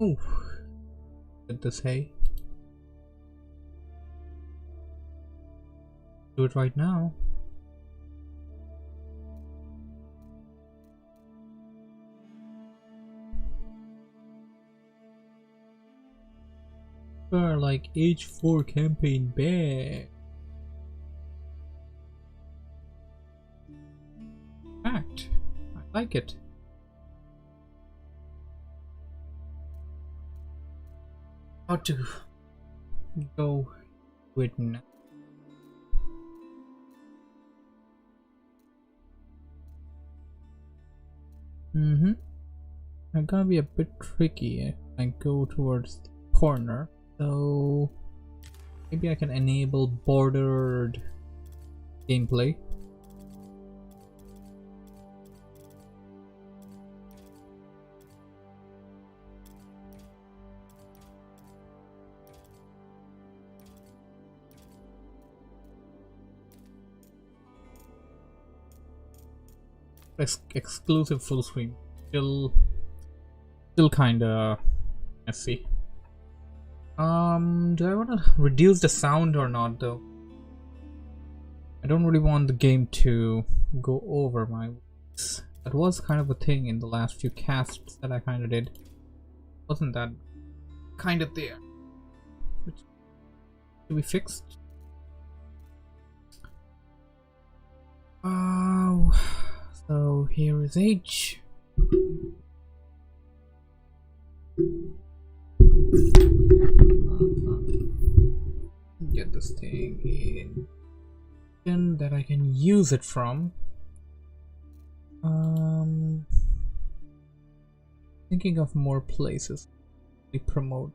Oh, get this hay. Do it right now. Like Age 4 campaign bag. Fact, I like it. How to go with now. It's gonna be a bit tricky if I go towards the corner. So maybe I can enable bordered gameplay. Exclusive full screen. Still kinda messy. Do I want to reduce the sound or not though? I don't really want the game to go over my voice. That was kind of a thing in the last few casts that I kind of did. Wasn't that kind of there? Which should be fixed. Oh, so here is H. Get this thing in that I can use it from. Thinking of more places to promote.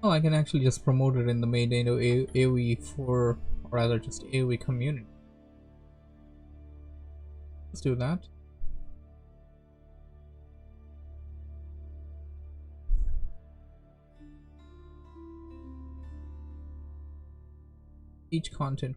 Oh, I can actually just promote it in the main AoE for, or rather just AoE community. Let's do that. Each content.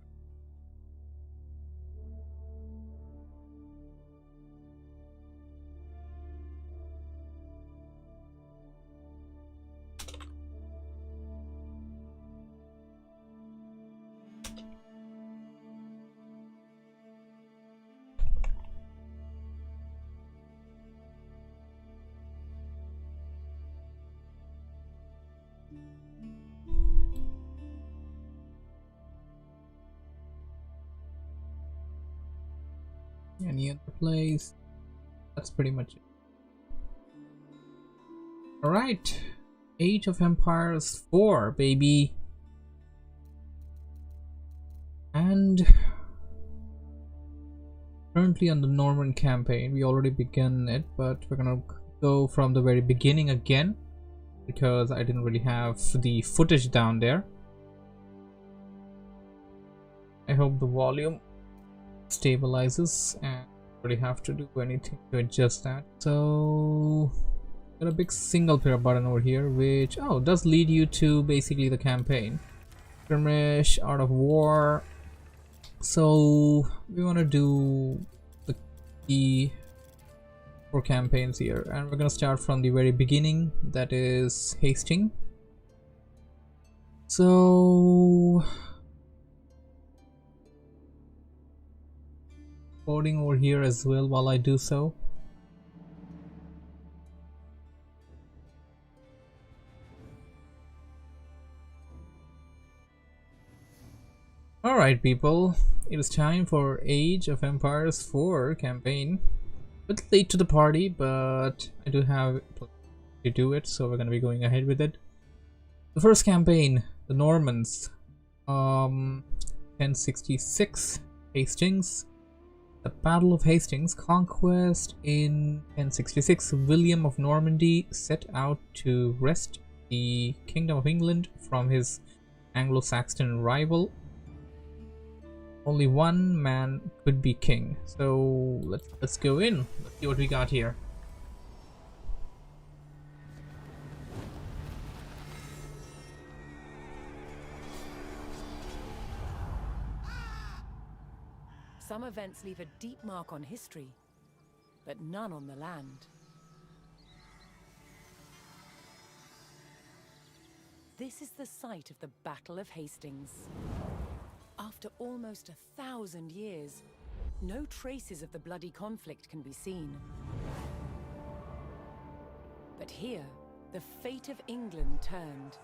Any other place? That's pretty much it. Alright, Age of Empires 4, baby. And currently on the Norman campaign. We already began it, but we're gonna go from the very beginning again because I didn't really have the footage down there. I hope the volume stabilizes and really have to do anything to adjust that. So got a big single player button over here which does lead you to basically the campaign. Skirmish, Art of War. So we want to do the key 4 campaigns here, and we're gonna start from the very beginning, that is Hastings. So coding over here as well while I do so. Alright people, it is time for Age of Empires 4 campaign. A bit late to the party, but I do have to do it, so we're gonna be going ahead with it. The first campaign, the Normans. 1066, Hastings. The Battle of Hastings, conquest in 1066. William of Normandy set out to wrest the Kingdom of England from his Anglo-Saxon rival. Only one man could be king. So let's go in. Let's see what we got here. Some events leave a deep mark on history, but none on the land. This is the site of the Battle of Hastings. After almost 1,000 years, no traces of the bloody conflict can be seen. But here, the fate of England turned.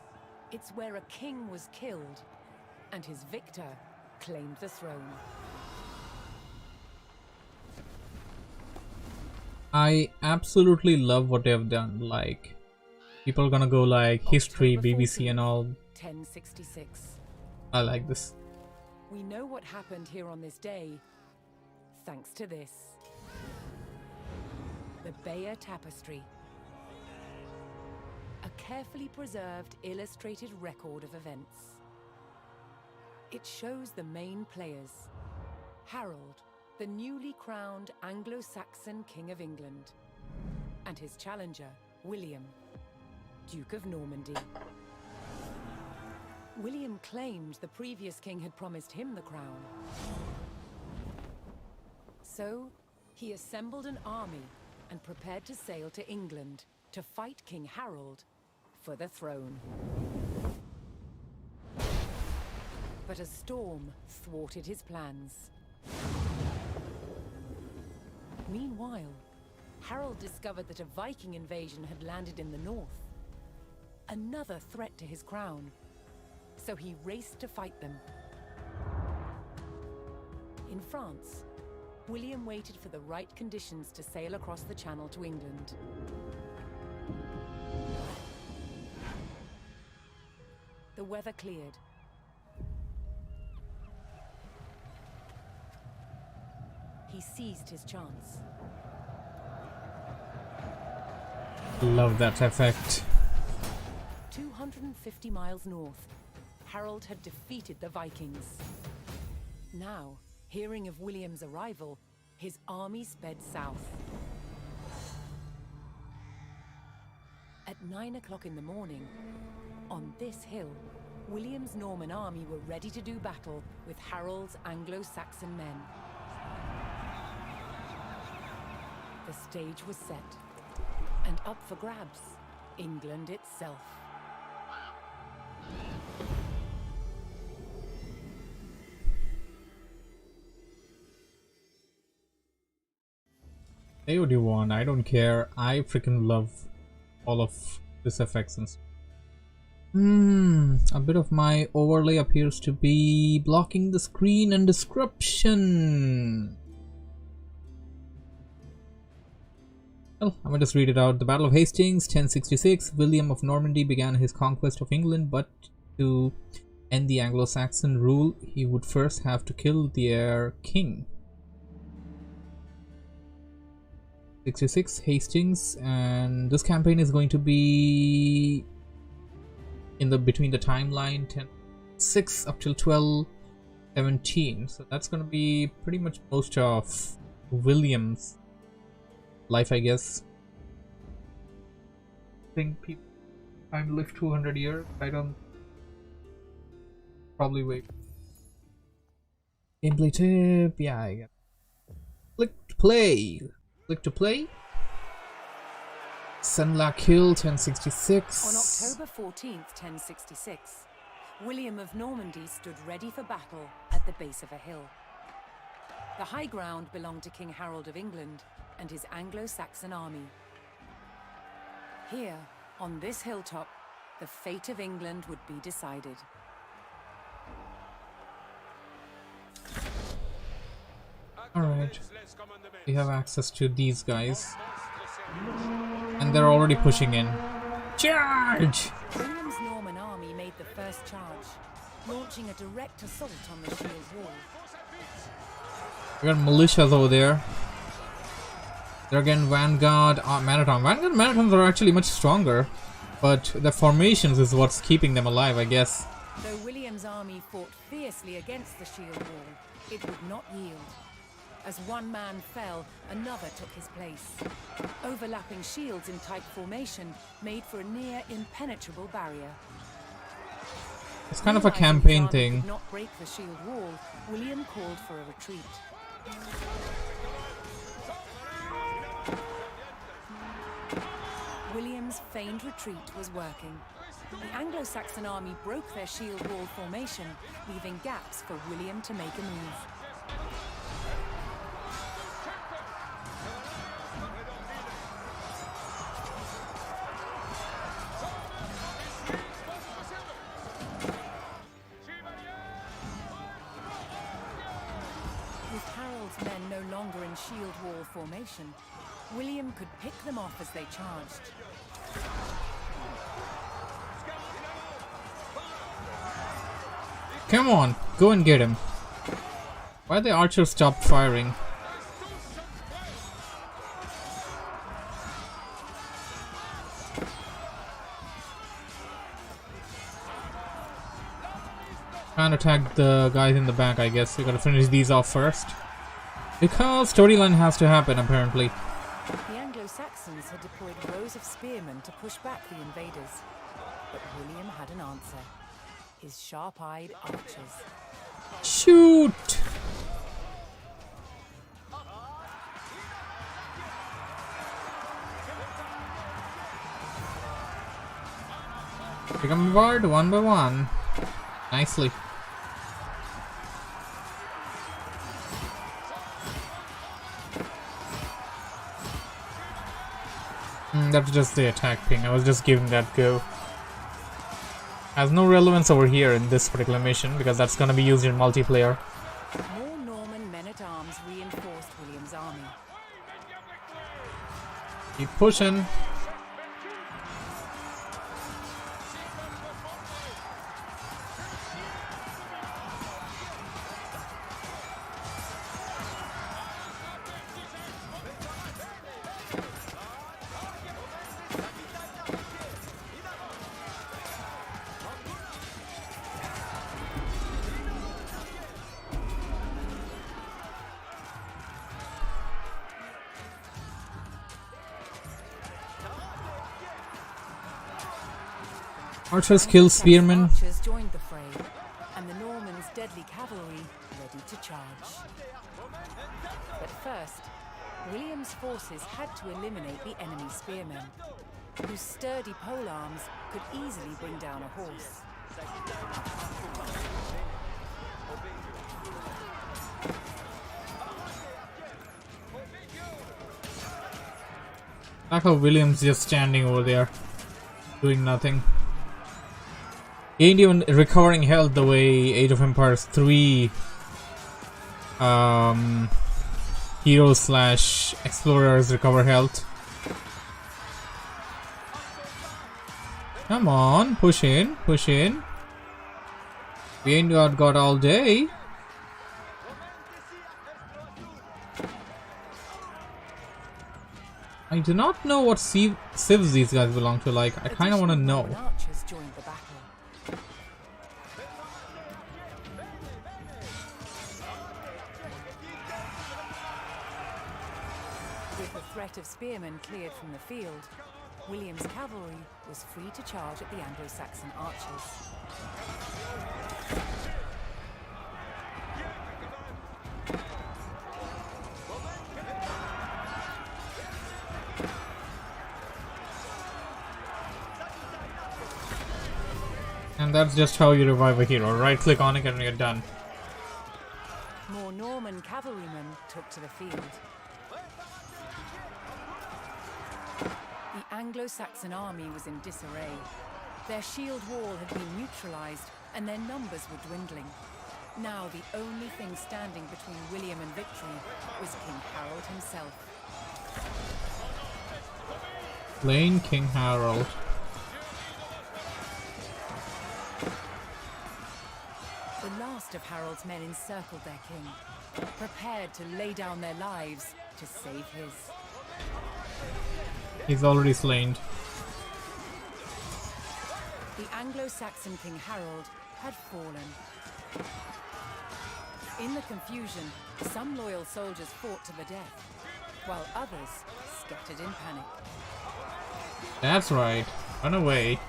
It's where a king was killed, and his victor claimed the throne. I absolutely love what they have done. Like, people are gonna go like history, October BBC and all. 1066. I like this. We know what happened here on this day, thanks to this. The Bayeux Tapestry. A carefully preserved illustrated record of events. It shows the main players. Harold, the newly crowned Anglo-Saxon King of England, and his challenger, William, Duke of Normandy. William claimed the previous king had promised him the crown. So, he assembled an army and prepared to sail to England to fight King Harold for the throne. But a storm thwarted his plans. Meanwhile, Harold discovered that a Viking invasion had landed in the north. Another threat to his crown. So he raced to fight them. In France, William waited for the right conditions to sail across the Channel to England. The weather cleared. He seized his chance. Love that effect. 250 miles north, Harold had defeated the Vikings. Now, hearing of William's arrival, his army sped south. At 9 o'clock in the morning, on this hill, William's Norman army were ready to do battle with Harold's Anglo-Saxon men. The stage was set, and up for grabs, England itself. Say what you want, I don't care. I freaking love all of this effects and stuff. A bit of my overlay appears to be blocking the screen and description. Well, I'm gonna just read it out. The Battle of Hastings, 1066. William of Normandy began his conquest of England, but to end the Anglo-Saxon rule, he would first have to kill their king. 66 Hastings, and this campaign is going to be in the between the timeline 10:6 up till 12:17. So that's going to be pretty much most of William's life, I guess. I think people trying to live 200 years. I don't. Probably wait. Gameplay tip. Yeah, I get. Click to play. Click to play. Senlac Hill, 1066. On October 14th, 1066, William of Normandy stood ready for battle at the base of a hill. The high ground belonged to King Harold of England and his Anglo-Saxon army. Here, on this hilltop, the fate of England would be decided. Alright, we have access to these guys. And they're already pushing in. Charge! William's Norman army made the first charge, launching a direct assault on the shield wall. We got militias over there. They're again Vanguard, Manaton. Vanguard and Manatons are actually much stronger, but the formations is what's keeping them alive, I guess. Though William's army fought fiercely against the shield wall, it would not yield. As one man fell, another took his place. Overlapping shields in tight formation made for a near impenetrable barrier. It's kind of a campaign thing. Not break the shield wall, William called for a retreat. William's feigned retreat was working. The Anglo-Saxon army broke their shield wall formation, leaving gaps for William to make a move. With Harold's men no longer in shield wall formation, William could pick them off as they charged. Come on, go and get him. Why the archers stopped firing? Can't attack the guys in the back, I guess. We gotta finish these off first. Because storyline has to happen, apparently. The Anglo-Saxons had deployed rows of spearmen to push back the invaders. But William had an answer. His sharp-eyed archers. Shoot! Pick them apart one by one. Nicely. That's just the attack ping. I was just giving that go. Has no relevance over here in this particular mission because that's gonna be used in multiplayer. More Norman men-at-arms reinforced William's army. Keep pushing. Archers kill spearmen. Archers joined the fray, and the Normans' deadly cavalry ready to charge. But first, William's forces had to eliminate the enemy spearmen, whose sturdy polearms could easily bring down a horse. Like how William's just standing over there, doing nothing. He ain't even recovering health the way Age of Empires 3 heroes slash explorers recover health. Come on, push in, push in. We ain't got all day. I do not know what civs these guys belong to. Like, I kind of want to know. Archers joined the battle. With the threat of spearmen cleared from the field, William's cavalry was free to charge at the Anglo-Saxon archers. And that's just how you revive a hero. Right click on it and you're done. More Norman cavalrymen took to the field. The Anglo-Saxon army was in disarray. Their shield wall had been neutralized and their numbers were dwindling. Now the only thing standing between William and victory was King Harold himself. Plain King Harold. The last of Harold's men encircled their king, prepared to lay down their lives to save his. He's already slain. The Anglo-Saxon King Harold had fallen. In the confusion, some loyal soldiers fought to the death, while others scattered in panic. That's right. Run away.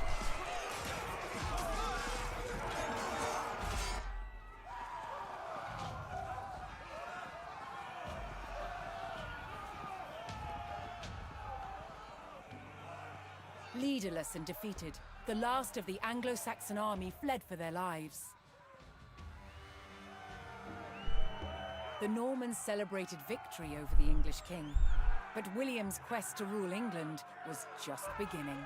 Leaderless and defeated, the last of the Anglo-Saxon army fled for their lives. The Normans celebrated victory over the English king, but William's quest to rule England was just beginning.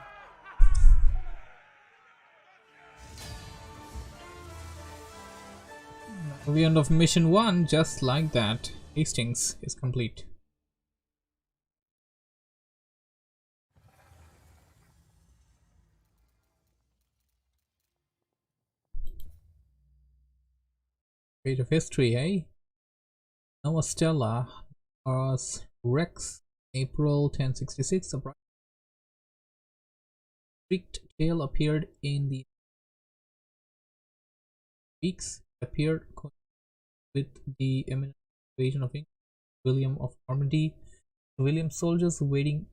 The end of mission 1, just like that. Hastings is complete. Page of history, eh? Nova Stella was Rex, April 1066. A bright streaked tail appeared in the weeks. Appeared with the imminent invasion of England. William of Normandy. William's soldiers waiting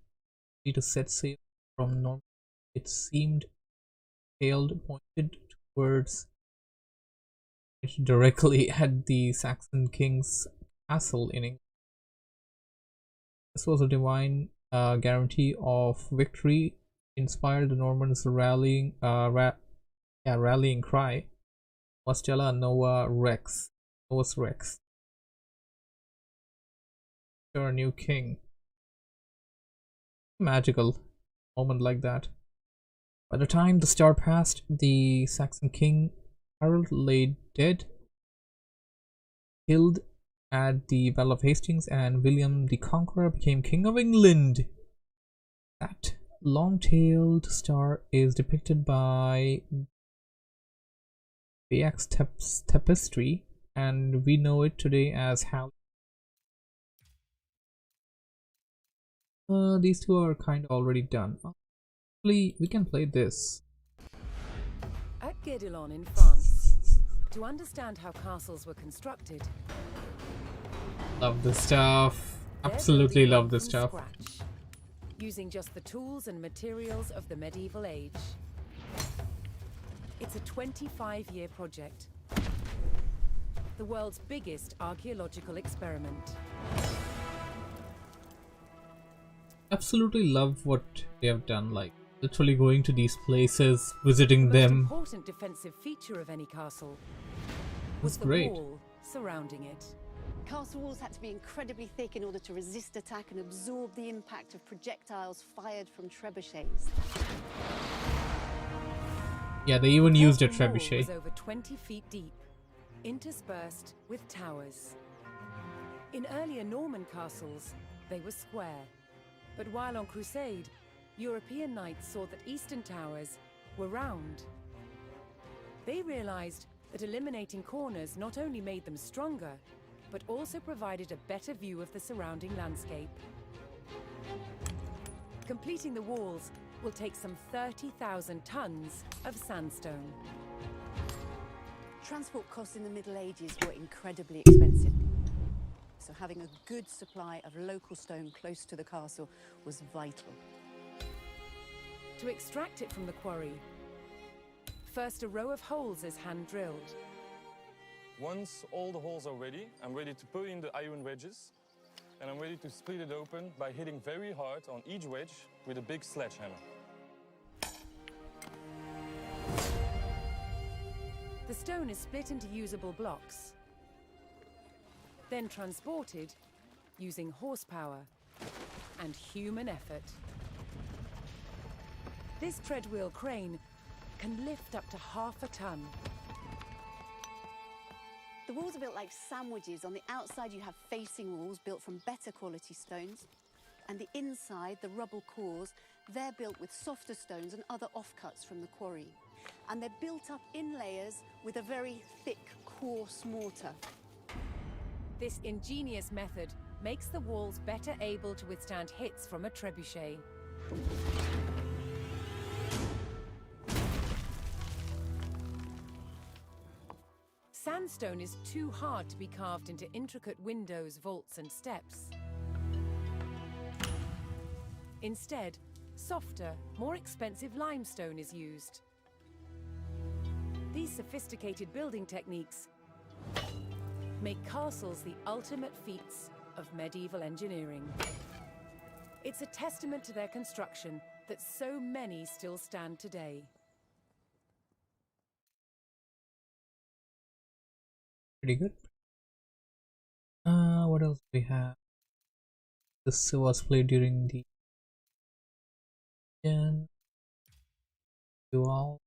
to set sail from Normandy. It seemed tailed pointed towards directly at the Saxon king's castle in England. This was a divine guarantee of victory, inspired the Normans' rallying cry. Stella Nova Rex. Novus Rex. Your new king. Magical moment like that. By the time the star passed, the Saxon king Harold lay dead, killed at the Battle of Hastings, and William the Conqueror became King of England. That long-tailed star is depicted by Bayek's tapestry, and we know it today as Hal. These two are kind of already done. Actually, we can play this. At Guédelon in France, to understand how castles were constructed. Love this stuff. Absolutely love this stuff. Scratch, using just the tools and materials of the medieval age. It's a 25-year project. The world's biggest archaeological experiment. Absolutely love what they have done, like literally going to these places, visiting The most them. important defensive feature of any castle was the great. wall surrounding it. Castle walls had to be incredibly thick in order to resist attack and absorb the impact of projectiles fired from trebuchets. Yeah, they even used a Castle wall trebuchet. was over 20 feet deep, interspersed with towers. In earlier Norman castles, they were square. But while on crusade, European knights saw that eastern towers were round. They realized that eliminating corners not only made them stronger, but also provided a better view of the surrounding landscape. Completing the walls will take some 30,000 tons of sandstone. Transport costs in the Middle Ages were incredibly expensive. So having a good supply of local stone close to the castle was vital. To extract it from the quarry, first a row of holes is hand-drilled. Once all the holes are ready, I'm ready to put in the iron wedges, and I'm ready to split it open by hitting very hard on each wedge with a big sledgehammer. The stone is split into usable blocks, then transported using horsepower and human effort. This treadwheel crane can lift up to half a ton. The walls are built like sandwiches. On the outside you have facing walls built from better quality stones, and the inside, the rubble cores, they're built with softer stones and other offcuts from the quarry. And they're built up in layers with a very thick, coarse mortar. This ingenious method makes the walls better able to withstand hits from a trebuchet. Sandstone is too hard to be carved into intricate windows, vaults, and steps. Instead, softer, more expensive limestone is used. These sophisticated building techniques make castles the ultimate feats of medieval engineering. It's a testament to their construction that so many still stand today. Pretty good. What else do we have? This was played during the dual.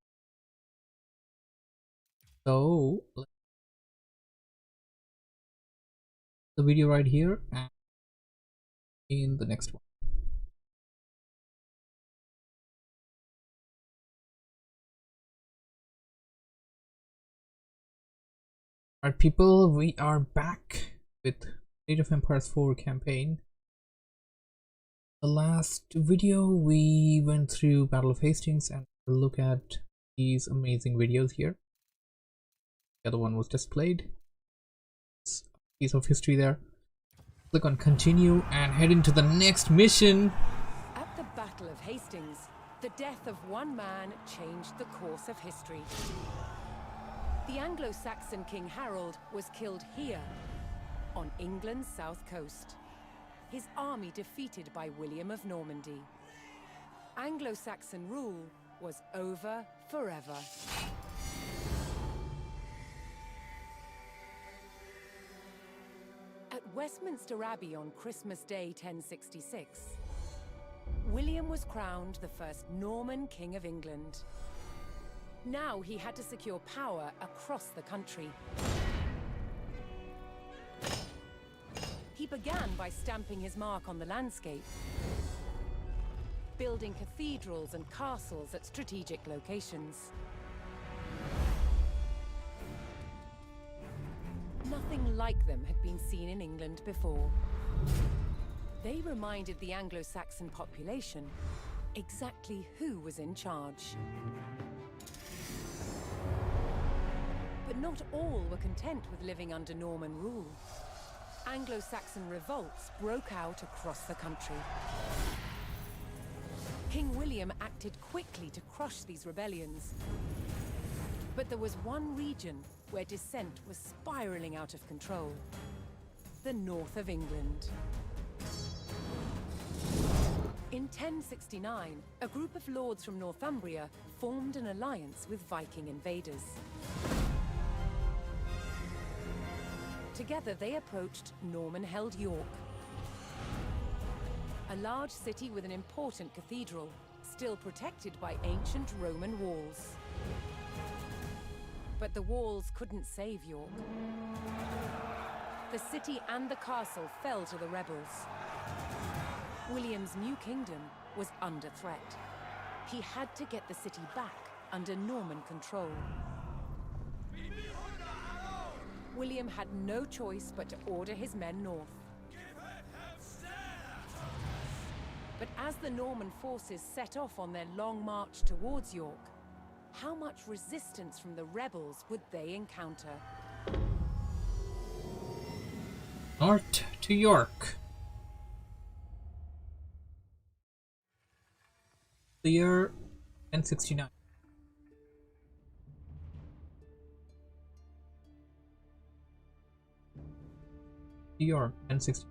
So the video right here and in the next one. Alright people, we are back with Age of Empires 4 campaign. The last video we went through Battle of Hastings and look at these amazing videos here. The other one was just played. It's a piece of history there. Click on continue and head into the next mission. At the Battle of Hastings, the death of one man changed the course of history. The Anglo-Saxon King Harold was killed here, on England's south coast. His army defeated by William of Normandy. Anglo-Saxon rule was over forever. At Westminster Abbey on Christmas Day 1066, William was crowned the first Norman King of England. Now he had to secure power across the country. He began by stamping his mark on the landscape, building cathedrals and castles at strategic locations. Nothing like them had been seen in England before. They reminded the Anglo-Saxon population exactly who was in charge. But not all were content with living under Norman rule. Anglo-Saxon revolts broke out across the country. King William acted quickly to crush these rebellions. But there was one region where dissent was spiraling out of control: the north of England. In 1069, a group of lords from Northumbria formed an alliance with Viking invaders. Together they approached Norman-held York, a large city with an important cathedral, still protected by ancient Roman walls. But the walls couldn't save York. The city and the castle fell to the rebels. William's new kingdom was under threat. He had to get the city back under Norman control. William had no choice but to order his men north. But as the Norman forces set off on their long march towards York, how much resistance from the rebels would they encounter? North to York. The year 1069. York 1060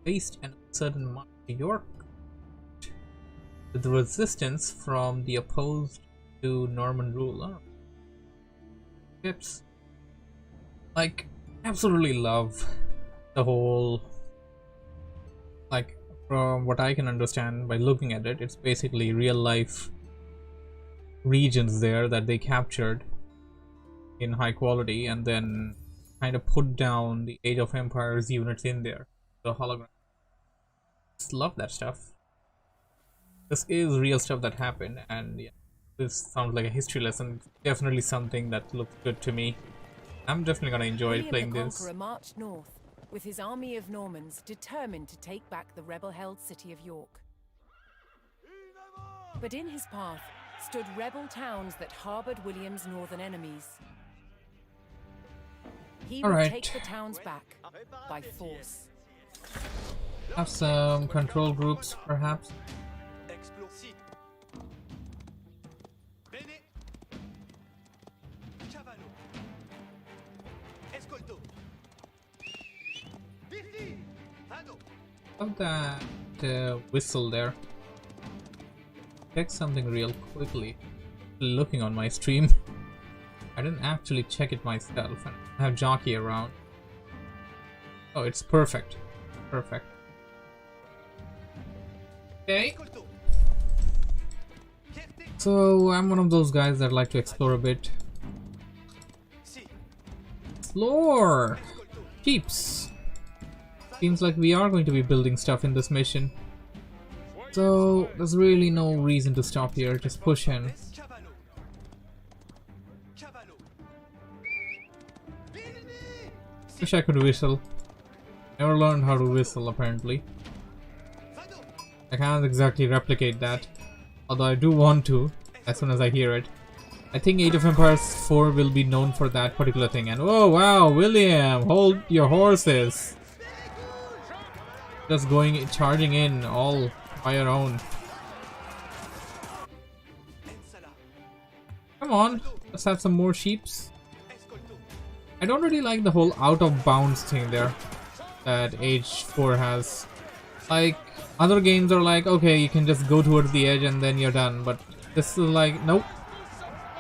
faced an uncertain march to York with resistance from the opposed to Norman rule. Ships. Like, absolutely love the whole, like, from what I can understand by looking at it, it's basically real life regions there that they captured in high quality and then kind of put down the Age of Empires units in there, the hologram. Just love that stuff. This is real stuff that happened, and yeah, this sounds like a history lesson. Definitely something that looks good to me. I'm definitely gonna enjoy playing this. William the Conqueror marched north with his army of Normans determined to take back the rebel-held city of York. But in his path stood rebel towns that harbored William's northern enemies. He would take the towns back by force. Have some control groups, perhaps. Love that whistle there. check something real quickly. Looking on my stream. I didn't actually check it myself. And I have Jockey around. Oh, it's perfect. Perfect. Okay. So I'm one of those guys that like to explore a bit. Explore! Jeeps! Seems like we are going to be building stuff in this mission. So there's really no reason to stop here, just push in. Wish I could whistle. Never learned how to whistle apparently. I can't exactly replicate that. Although I do want to, as soon as I hear it. I think Age of Empires 4 will be known for that particular thing. And oh wow, William, hold your horses. Just going, charging in all by your own. Come on, let's have some more sheeps. I don't really like the whole out of bounds thing there that Age 4 has. Like, other games are like, okay, you can just go towards the edge and then you're done. But this is like, nope.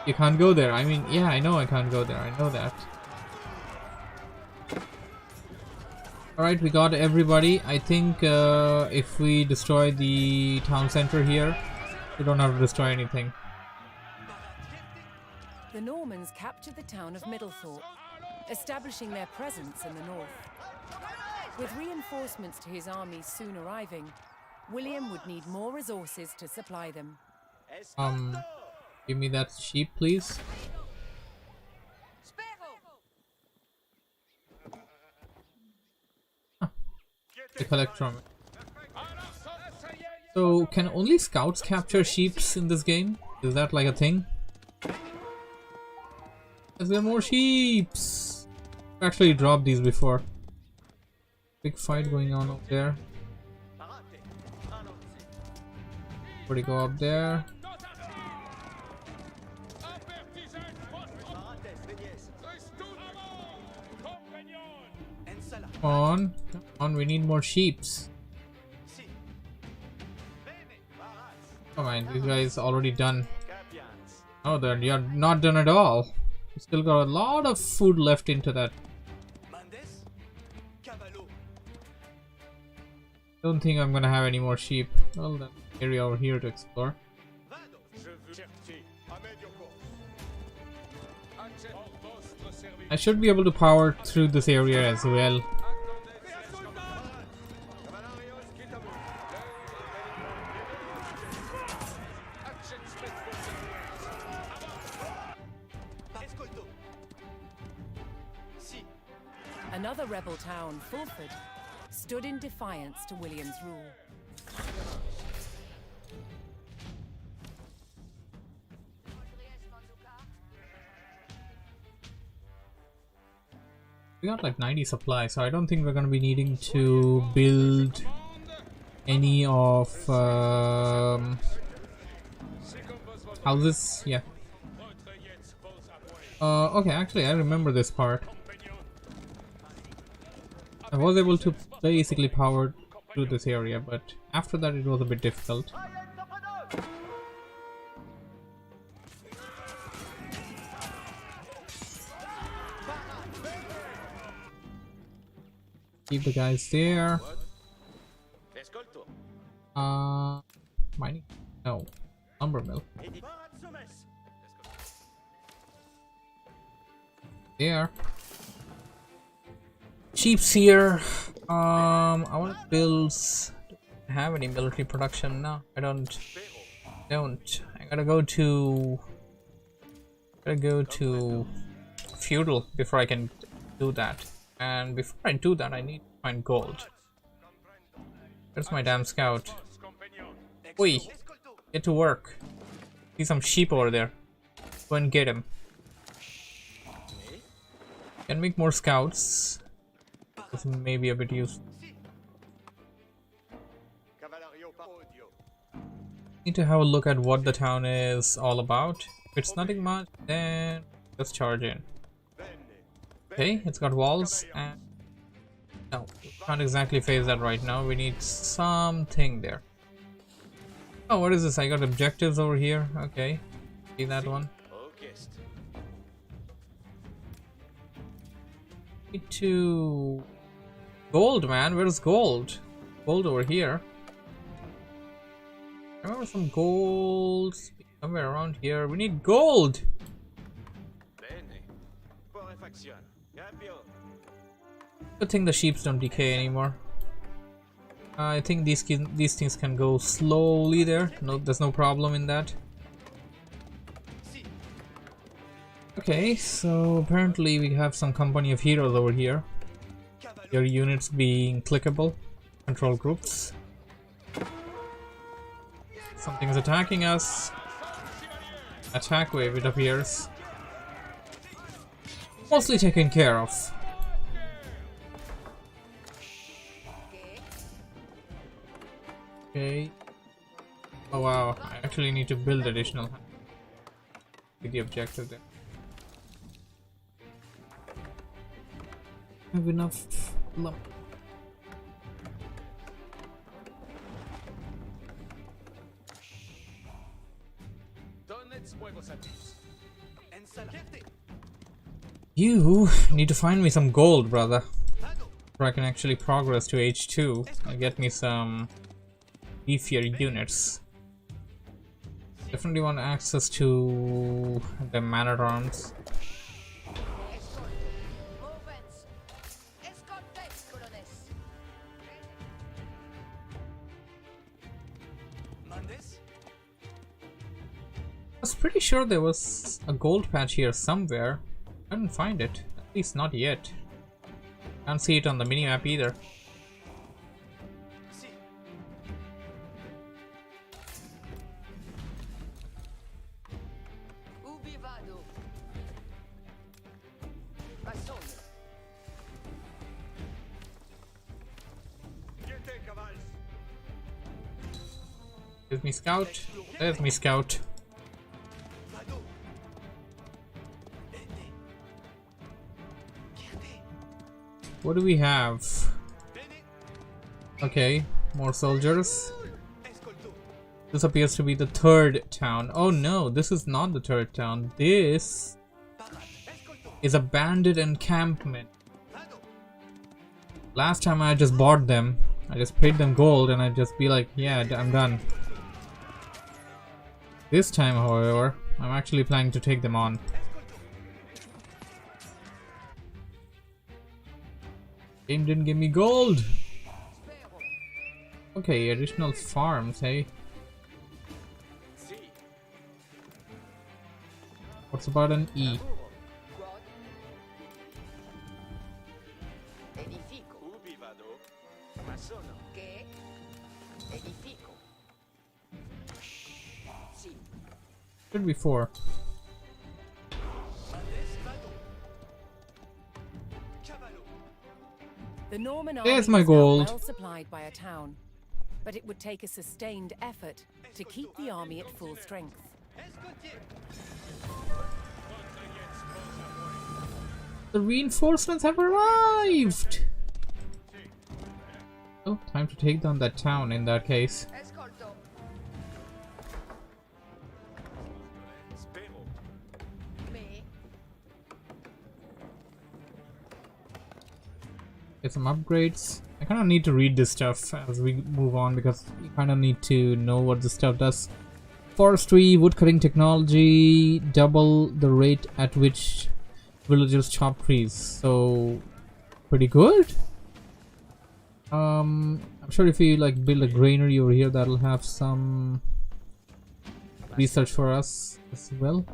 You can't go there. I mean, yeah, I know I can't go there. I know that. Alright, we got everybody. I think if we destroy the town center here, we don't have to destroy anything. The Normans captured the town of Middlethorpe, establishing their presence in the north. With reinforcements to his armies soon arriving, William would need more resources to supply them. Give me that sheep, please. Huh. To collect from it. So, can only scouts capture sheeps in this game? Is that like a thing? Is there more sheeps? I've actually dropped these before. Big fight going on up there. Where do you go up there? Come on, we need more sheeps. Come on, these guys already done. Oh, you're not done at all. You still got a lot of food left into that. Don't think I'm gonna have any more sheep. Well, the area over here to explore. I should be able to power through this area as well. Another rebel town, Fulford, stood in defiance to William's rule. We got like 90 supplies, so I don't think we're gonna be needing to build any of houses. Yeah. Okay, actually I remember this part. I was able to basically power through this area, but after that it was a bit difficult. Keep the guys there. Mining? No. Lumber mill. There. Sheep's here. I want to build. Don't have any military production now. I don't. I gotta go to. Feudal before I can do that. And before I do that, I need to find gold. Where's my damn scout? Oi! Get to work. See some sheep over there. Go and get him. Can make more scouts. This may be a bit useful. Need to have a look at what the town is all about. If it's nothing much, then let's charge in. Okay, it's got walls and no, we can't exactly face that right now. We need something there. Oh, what is this? I got objectives over here. Okay. See that one? Need to... Gold, man. Where's gold? Gold over here. I remember some gold somewhere around here. We need gold! Good thing the sheep don't decay anymore. I think these things can go slowly there. No, there's no problem in that. Okay, so apparently we have some company of heroes over here. Your units being clickable. Control groups. Something's attacking us. Attack wave, it appears. Mostly taken care of. Okay. Oh wow, I actually need to build additional with the objective there. Have enough lump. You need to find me some gold, brother, so I can actually progress to H2 and get me some beefier units. Definitely want access to the man-at-arms. I was pretty sure there was a gold patch here somewhere. I didn't find it, at least not yet. Can't see it on the minimap either. There's me scout. There's me scout. What do we have? Okay, more soldiers. This appears to be the third town. Oh no, this is not the third town. This is a bandit encampment. Last time I just bought them. I just paid them gold and I'd just be like, yeah, I'm done. This time, however, I'm actually planning to take them on. Game didn't give me gold. Okay, additional farms, hey. What's about an E? Should be 4. The Norman There's army my is now gold. well supplied by a town, but it would take a sustained effort to keep the army at full strength. The reinforcements have arrived! Oh, time to take down that town in that case. Get some upgrades. I kind of need to read this stuff as we move on because you kind of need to know what this stuff does. Forestry, woodcutting technology, double the rate at which villagers chop trees. So, pretty good. I'm sure if we like build a granary over here, that'll have some research for us as well.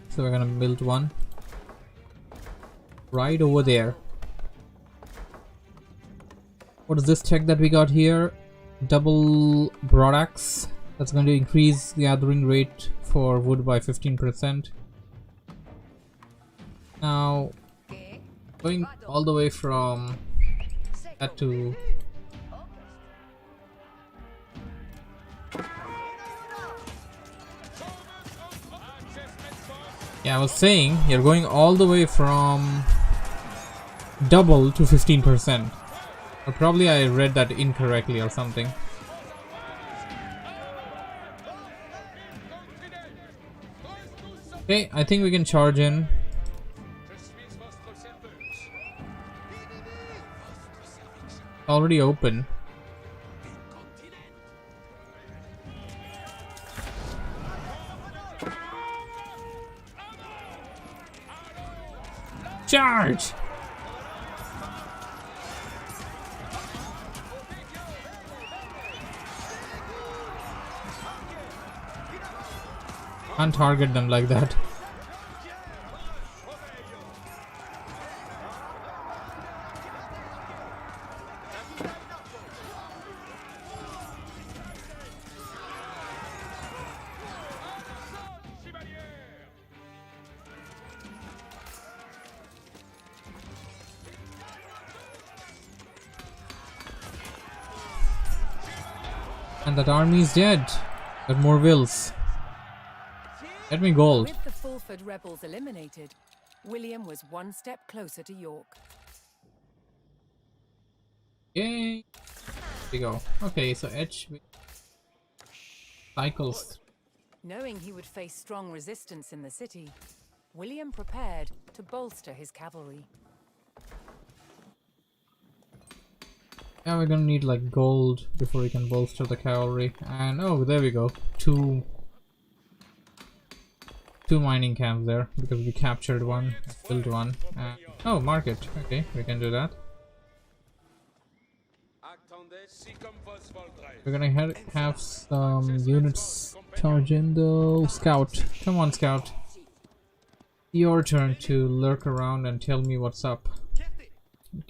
So we're gonna build one right over there. What is this tech that we got here? Double broadaxe. That's going to increase the gathering rate for wood by 15%. Now, going all the way from that to... Yeah, I was saying, you're going all the way from double to 15%. Or probably I read that incorrectly or something. Okay, I think we can charge in. Already open. Charge! Can't target them like that. And that army is dead. But more wills. Get me gold. With the Fulford rebels eliminated, William was one step closer to York. Yay! There we go. Okay, so Edge cycles. Knowing he would face strong resistance in the city, William prepared to bolster his cavalry. Yeah, we're gonna need like gold before we can bolster the cavalry. And oh, there we go. Two mining camps there because we captured one, built one. And, oh, market. Okay, we can do that. We're gonna have some units charge in though. Scout, come on, Scout. Your turn to lurk around and tell me what's up.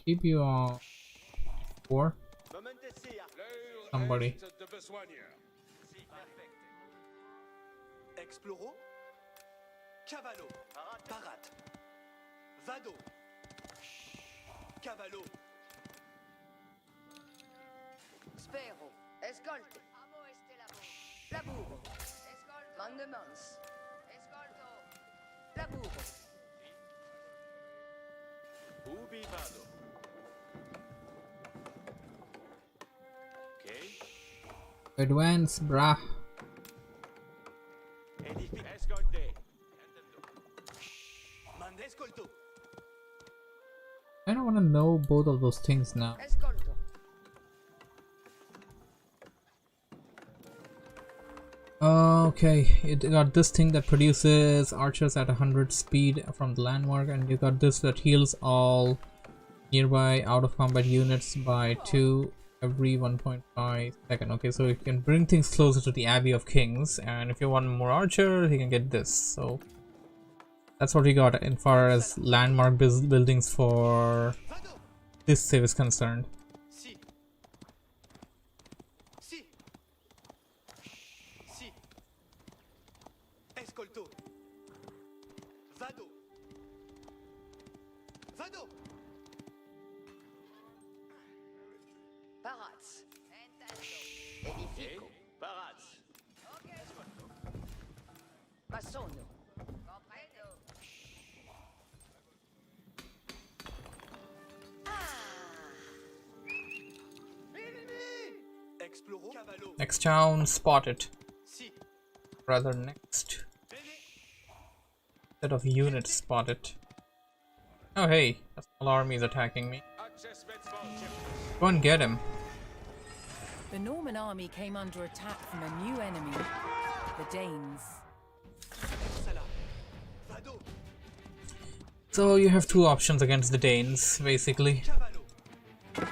Keep you on 4. Somebody. Exploro, Cavallo, Parat, Vado, Cavallo, Spero, Escolte, Laburo, Mandemans, Laburo, Ubi Vado. Okay. Advance, brah. Escolte. Mandescolto. I don't want to know both of those things now. Escolto. Okay, it got this thing that produces archers at 100 speed from the landmark, and you got this that heals all nearby out of combat units by 2 every 1.5 second. Okay, so you can bring things closer to the Abbey of Kings, and if you want more archer, you can get this. So that's what we got in far as landmark buildings for this save is concerned. Si. Si. Si. Escolto. Vado. Vado. Parats. Edifico. Parats. Massono. Comprendo. Exploro, Cavallo. Next town spotted. Si. Rather, next set of units spotted. Oh hey, a small army is attacking me. Go and get him. The Norman army came under attack from a new enemy, the Danes. Sala. Vado. So you have 2 options against the Danes, basically. Cavallo.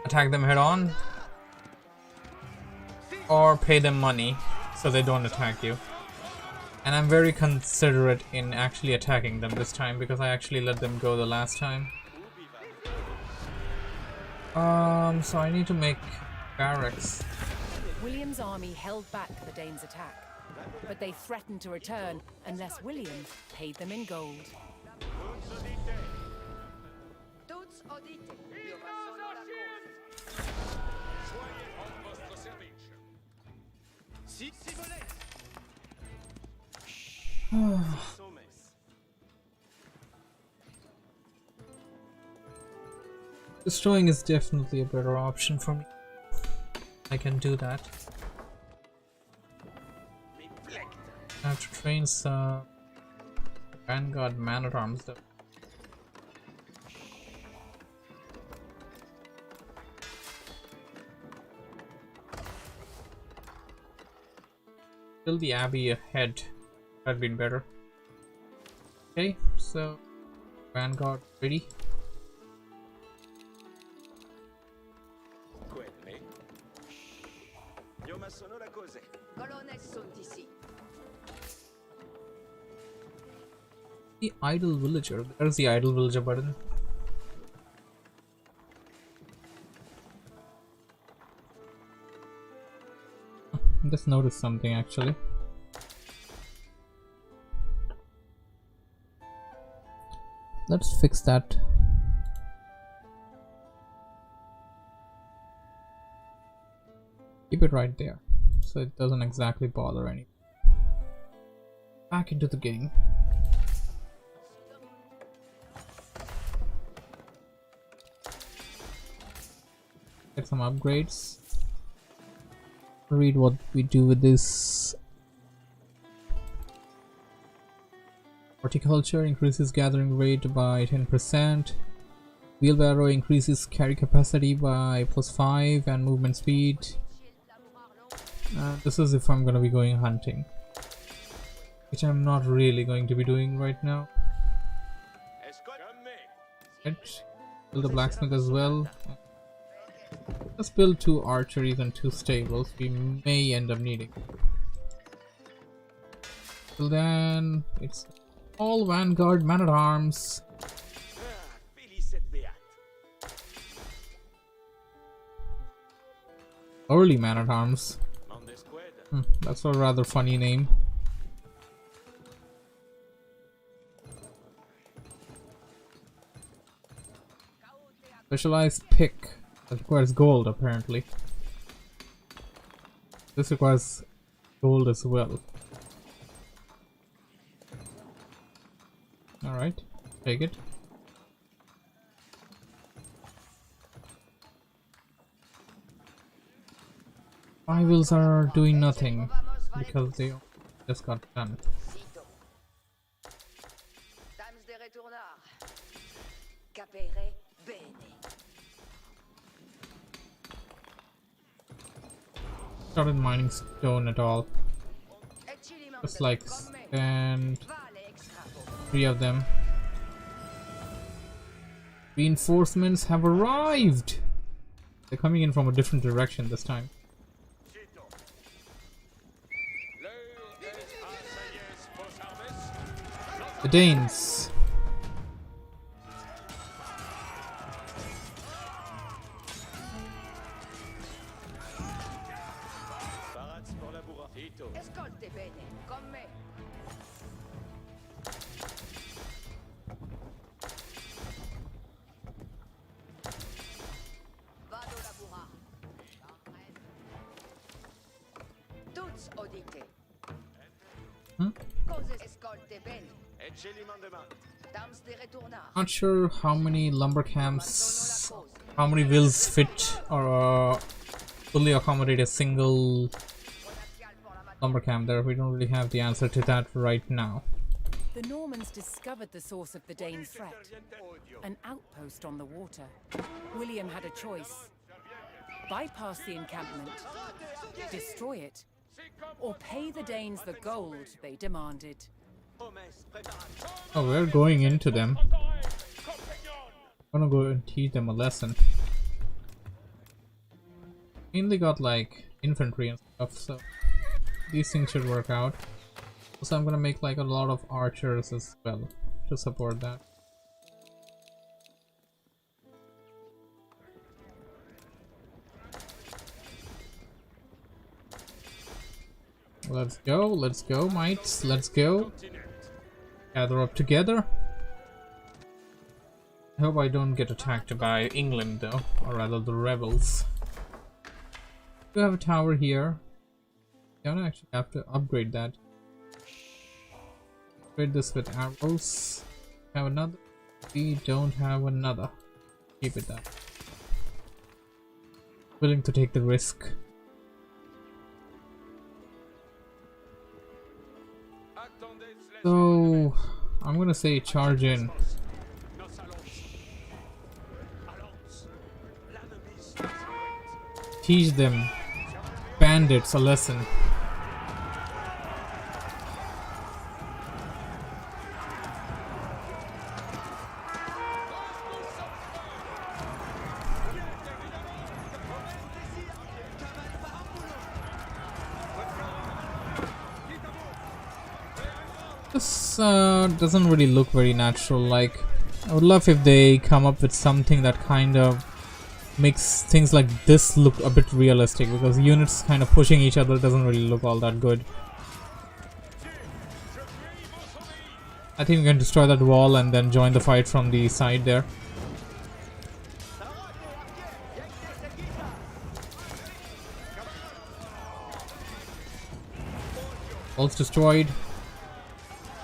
Attack them head on, or pay them money so they don't attack you. And I'm very considerate in actually attacking them this time because I actually let them go the last time. So I need to make barracks. William's army held back the Danes' attack, but they threatened to return unless William paid them in gold. Tuts audite. Io massono la cosa. Si. Si volete. Sommes. Destroying is definitely a better option for me. I can do that. I have to train some Vanguard Man-at-Arms though. Still the Abbey ahead. Had been better. Okay, so Vanguard ready. Quelle. Io ma sono le cose. Colonnes sont ici. The idle villager. There's the idle villager button. Just noticed something actually. Let's fix that. Keep it right there so it doesn't exactly bother anyone. Back into the game. Get some upgrades. Read what we do with this. Horticulture increases gathering rate by 10%. Wheelbarrow increases carry capacity by +5 and movement speed. This is if I'm gonna be going hunting, which I'm not really going to be doing right now. Right. Build a blacksmith as well. Let's build 2 archeries and 2 stables. We may end up needing. Till then, it's all Vanguard Man-at-Arms. Early Man-at-Arms. That's a rather funny name. Specialized pick. That requires gold apparently. This requires gold as well. Alright, take it. Rivals are doing nothing because they just got done. Sitôt. Dames de retournard. Capere bene. Started mining stone at all. Just like and 3 of them. Reinforcements have arrived. They're coming in from a different direction this time. The Danes. Escolte bene, con me. Vado lavorare. Tutti udite. Cose escolte bene. Dames de retournard. Not sure how many lumber camps, how many wills fit or fully accommodate a single lumber camp there. We don't really have the answer to that right now. The Normans discovered the source of the Danes' threat, an outpost on the water. William had a choice: bypass the encampment, destroy it, or pay the Danes the gold they demanded. Oh, we're going into them. I'm gonna go and teach them a lesson. Mainly got like infantry and stuff, so these things should work out. So I'm gonna make like a lot of archers as well to support that. Let's go, mates, let's go. Gather up together. I hope I don't get attacked by England though, or rather the rebels. We have a tower here. I don't actually have to upgrade that. Upgrade this with arrows. Have another? We don't have another. Keep it that. Willing to take the risk. So I'm gonna say charge in. Teach them bandits a lesson. This doesn't really look very natural. Like, I would love if they come up with something that kind of makes things like this look a bit realistic, because units kind of pushing each other doesn't really look all that good. I think we can destroy that wall and then join the fight from the side there. Walls destroyed.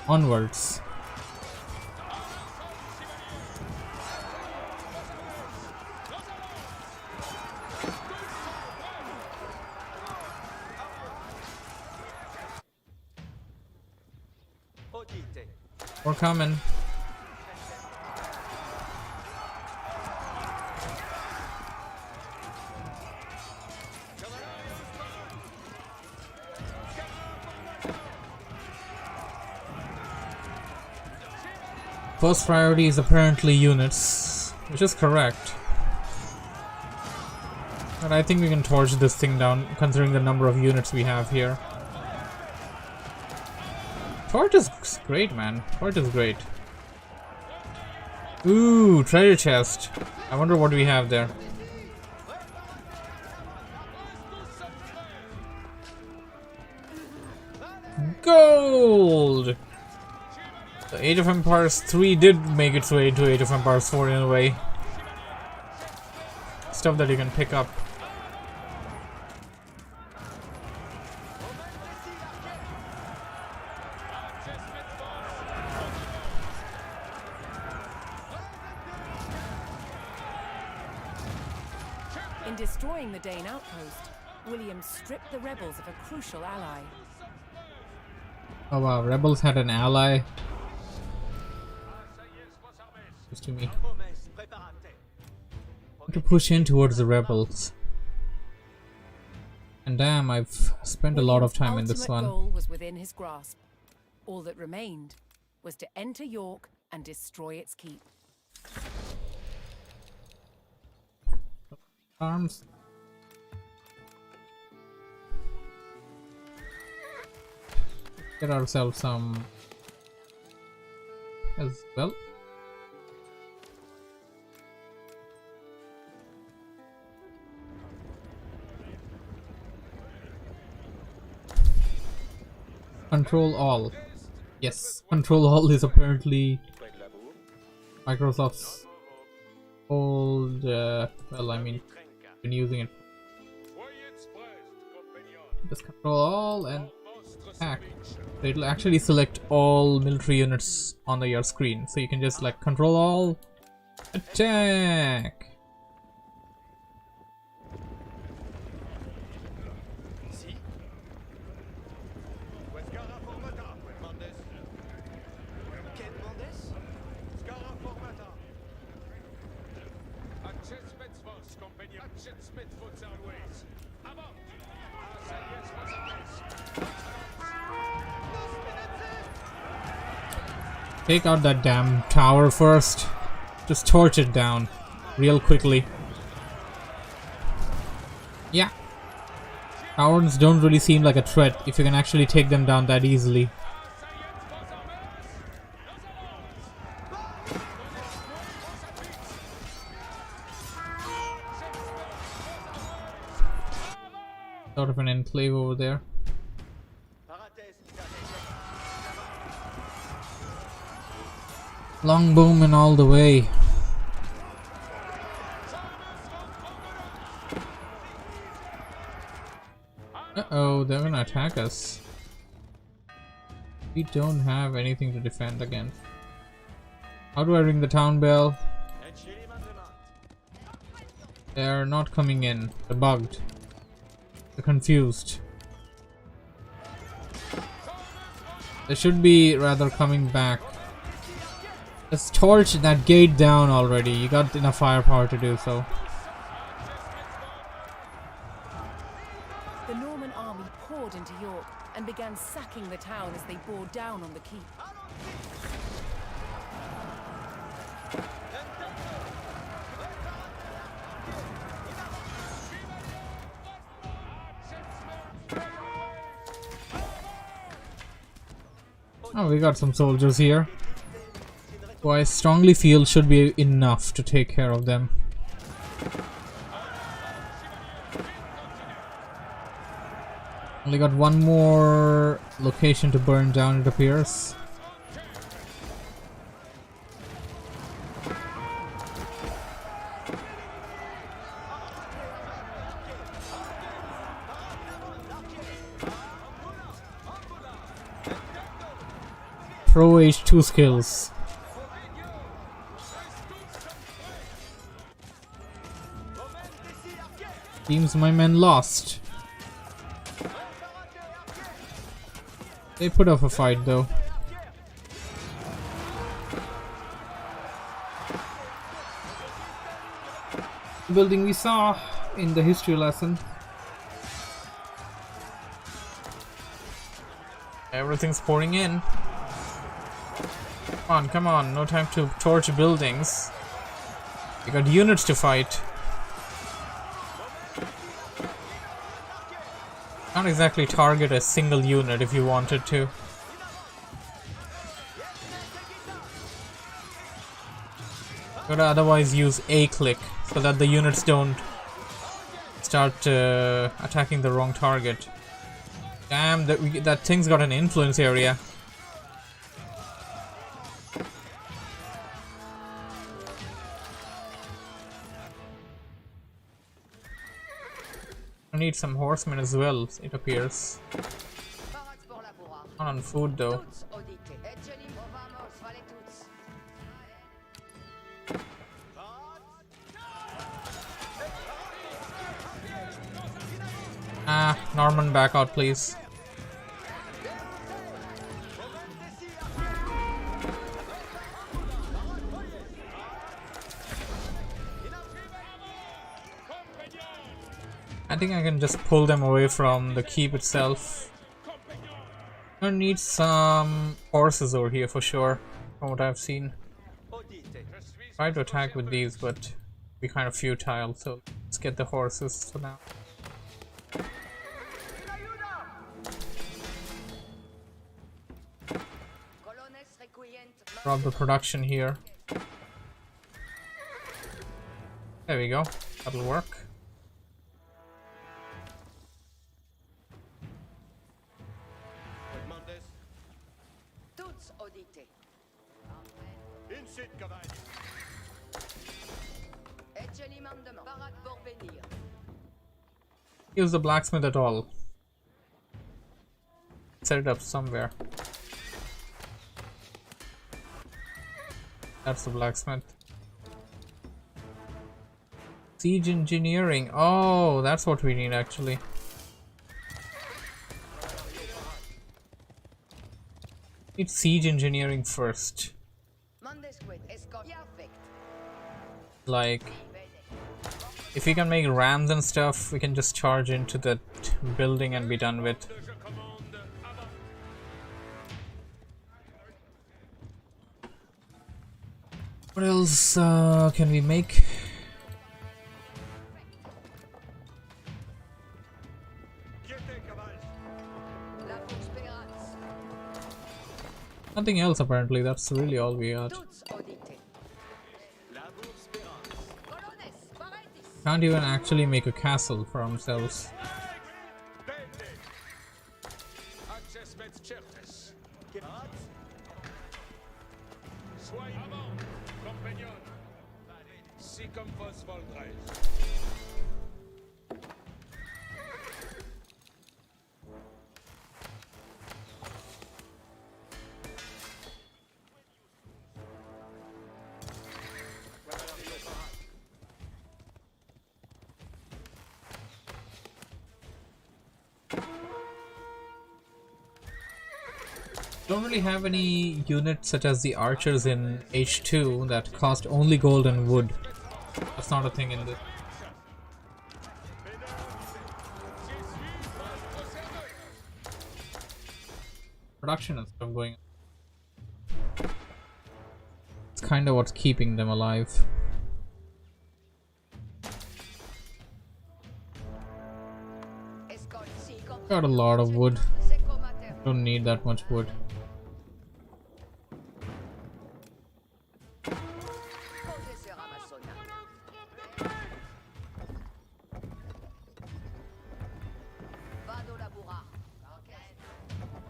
Onwards. We're coming. First priority is apparently units, which is correct. But I think we can torch this thing down, considering the number of units we have here. Torch is great, man. Torch is great. Ooh, treasure chest. I wonder what we have there. Gold! The Age of Empires 3 did make its way to Age of Empires 4 in a way. Stuff that you can pick up. In destroying the Dane outpost, William stripped the rebels of a crucial ally. Oh wow, rebels had an ally. Just to me. To push in towards the rebels. And damn, I've spent a lot of time in this one. William's ultimate goal was within his grasp. All that remained was to enter York and destroy its keep. Arms. Get ourselves some as well. Control all. Yes, control all is apparently Microsoft's old, well, I mean, been using it. Just control all and attack. So it'll actually select all military units on your screen. So you can just like control all, attack. Take out that damn tower first. Just torch it down real quickly. Yeah. Towers don't really seem like a threat if you can actually take them down that easily. Sort of an enclave over there. Longbowmen all the way. Uh-oh, they're gonna attack us. We don't have anything to defend against. How do I ring the town bell? They're not coming in. They're bugged. They're confused. They should be rather coming back. Let's torch that gate down already. You got enough firepower to do so. The Norman army poured into York and began sacking the town as they bore down on the keep. Oh, we got some soldiers here, who I strongly feel should be enough to take care of them. Only got one more location to burn down, it appears. Pro H2 skills. Seems my men lost. They put up a fight though. The building we saw in the history lesson. Everything's pouring in. Come on, no time to torch buildings. We got units to fight. Can't exactly target a single unit if you wanted to. Gotta otherwise use A-click so that the units don't start attacking the wrong target. Damn, that thing's got an influence area. I need some horsemen as well, it appears. Not on food though. Ah, Norman, back out please. I think I can just pull them away from the keep itself. I need some horses over here for sure, from what I've seen. Try to attack with these, but be kind of futile, so let's get the horses for now. Drop the production here. There we go, that'll work. Use the blacksmith at all. Set it up somewhere. That's the blacksmith. Siege engineering. Oh, that's what we need actually. Need siege engineering first. Like, if we can make rams and stuff, we can just charge into that building and be done with. What else can we make? Nothing else apparently, that's really all we got. Can't even actually make a castle for ourselves. Don't really have any units such as the archers in H2 that cost only gold and wood. That's not a thing in this. Production and stuff going on. It's kind of what's keeping them alive. Got a lot of wood. Don't need that much wood.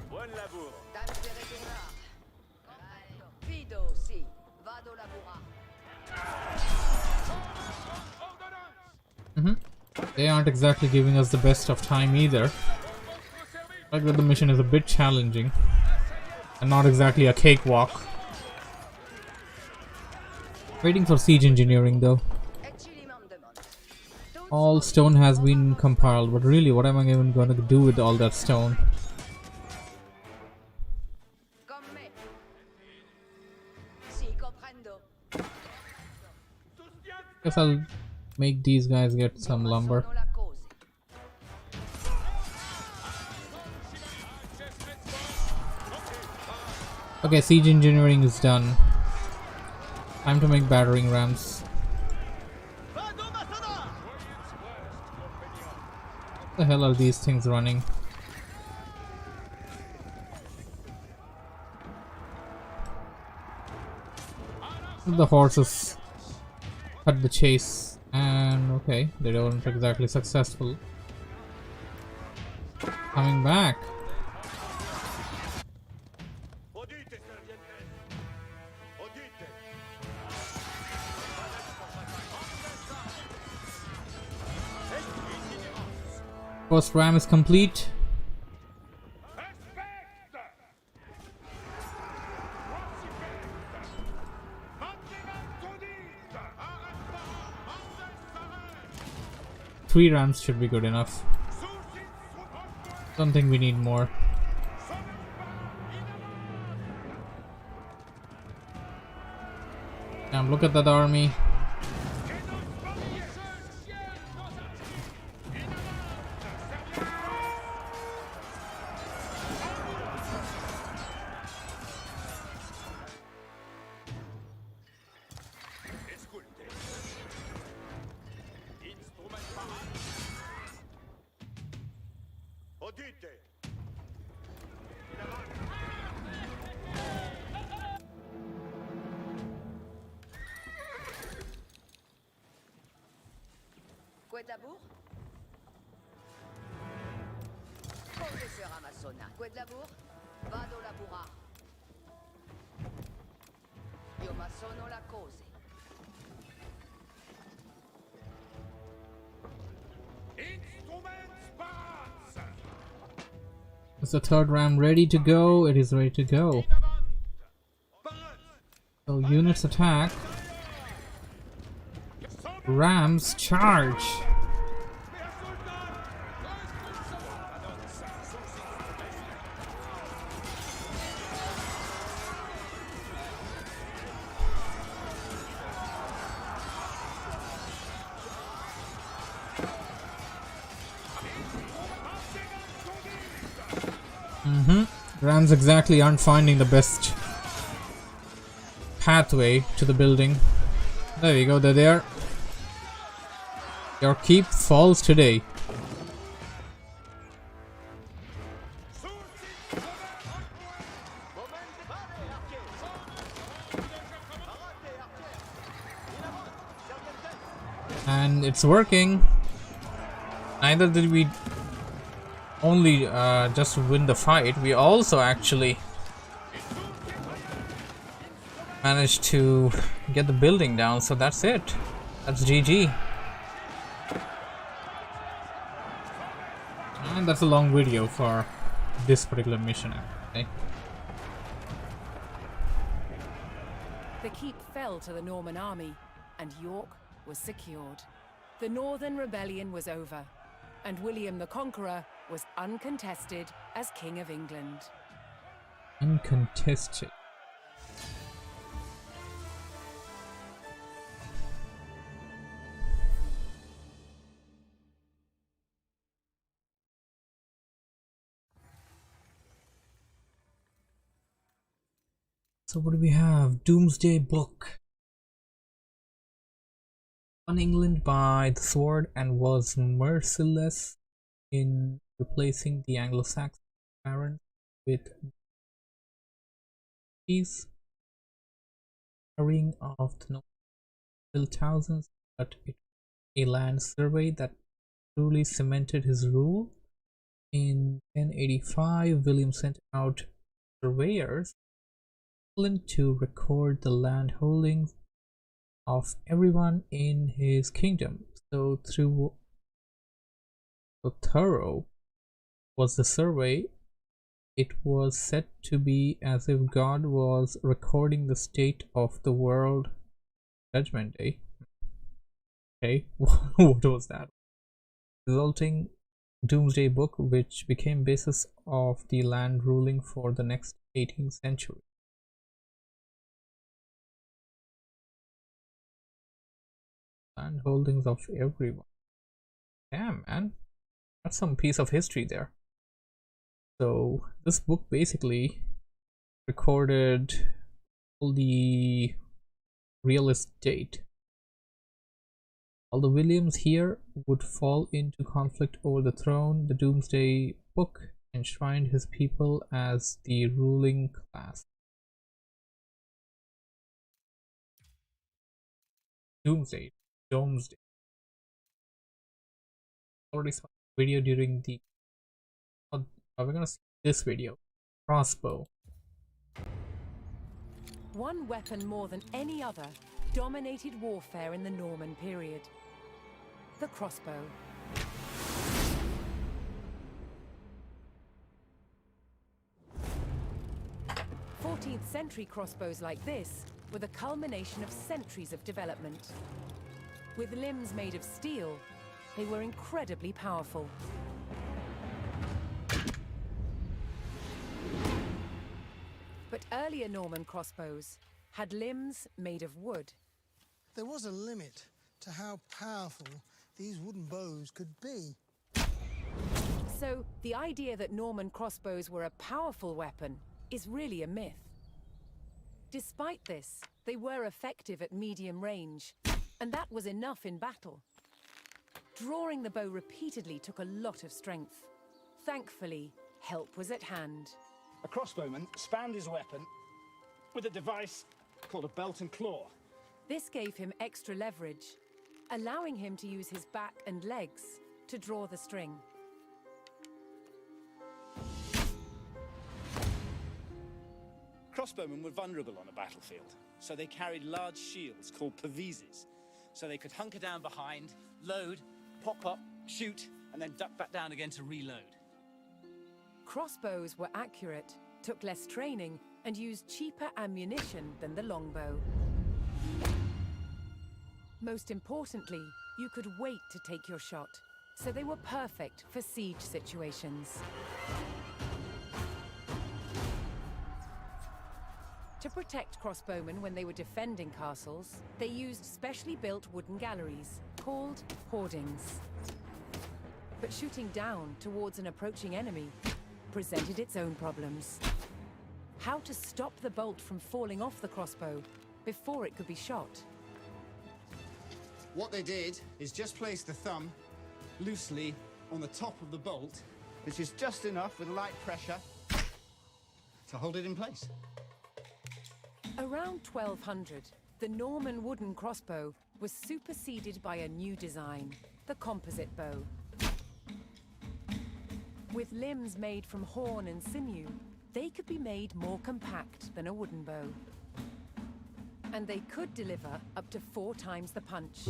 Buon lavoro. Fido, sì. Vado lavorare. They aren't exactly giving us the best of time either. Like that the mission is a bit challenging and not exactly a cakewalk. Waiting for siege engineering though. All stone has been compiled, but really what am I even going to do with all that stone? Con me. Sì, comprendo. Guess I'll make these guys get some lumber. Sono la cose. Okay, siege engineering is done. Time to make battering rams. What the hell are these things running? The horses cut the chase, and okay, they weren't exactly successful. Coming back. Udite, sergente. Udite. First ram is complete. Three rams should be good enough. Don't think we need more. Look at that army. Udite. Quedlabour? Professeur Amassona. Quedlabour? Vado lavorare. Io ma sono la cose. Is the third ram ready to go? It is ready to go. So units attack. Rams charge. Rams exactly aren't finding the best pathway to the building. There we go, they're there. Your keep falls today. And it's working. Neither did we only just win the fight, we also actually managed to get the building down, so that's it. That's GG. And that's a long video for this particular mission. Okay. The keep fell to the Norman army, and York was secured. The Northern Rebellion was over, and William the Conqueror was uncontested as King of England. Uncontested. So what do we have? Doomsday Book. Won England by the sword and was merciless in replacing the Anglo-Saxon barons with these carrying of the noble thousands, but it a land survey that truly cemented his rule. In 1085, William sent out surveyors to record the land holdings of everyone in his kingdom. So thorough was the survey, it was said to be as if God was recording the state of the world. Judgment Day. Okay, what was that? Resulting Doomsday Book, which became basis of the land ruling for the next 18th century. Land holdings of everyone. Damn, man, that's some piece of history there. So this book basically recorded all the real estate. Although Williams here would fall into conflict over the throne, the Doomsday Book enshrined his people as the ruling class. Doomsday. Already saw the video during the. We're gonna see this video. Crossbow. One weapon more than any other dominated warfare in the Norman period: the crossbow. 14th century crossbows like this were the culmination of centuries of development. With limbs made of steel, they were incredibly powerful. But earlier Norman crossbows had limbs made of wood. There was a limit to how powerful these wooden bows could be. So the idea that Norman crossbows were a powerful weapon is really a myth. Despite this, they were effective at medium range, and that was enough in battle. Drawing the bow repeatedly took a lot of strength. Thankfully, help was at hand. A crossbowman spanned his weapon with a device called a belt and claw. This gave him extra leverage, allowing him to use his back and legs to draw the string. Crossbowmen were vulnerable on a battlefield, so they carried large shields called pavises, so they could hunker down behind, load, pop up, shoot, and then duck back down again to reload. Crossbows were accurate, took less training, and used cheaper ammunition than the longbow. Most importantly, you could wait to take your shot, so they were perfect for siege situations. To protect crossbowmen when they were defending castles, they used specially built wooden galleries, called hoardings. But shooting down towards an approaching enemy presented its own problems. How to stop the bolt from falling off the crossbow before it could be shot? What they did is just place the thumb loosely on the top of the bolt, which is just enough with light pressure to hold it in place. Around 1200, the Norman wooden crossbow was superseded by a new design, the composite bow. With limbs made from horn and sinew, they could be made more compact than a wooden bow. And they could deliver up to 4 times the punch.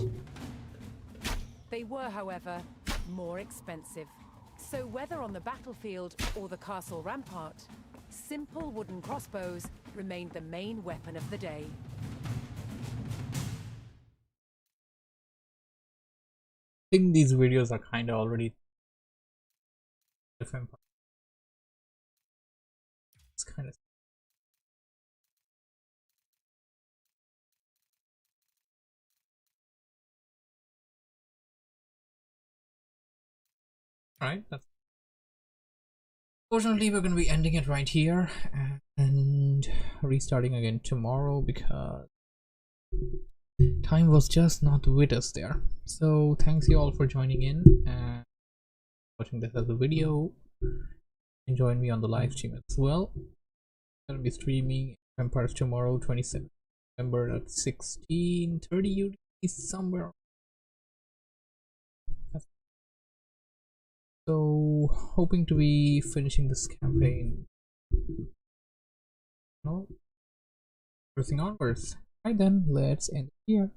They were, however, more expensive. So whether on the battlefield or the castle rampart, simple wooden crossbows remained the main weapon of the day. I think these videos are kind of already different. It's kind of Alright, that's fortunately we're gonna be ending it right here and restarting again tomorrow because time was just not with us there. So thanks you all for joining in and watching this as a video, and join me on the live stream as well. I'm gonna be streaming Empires tomorrow, 27th November at 16:30 UTC somewhere. So hoping to be finishing this campaign. No, pressing onwards. Right then, let's end it here.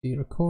The record.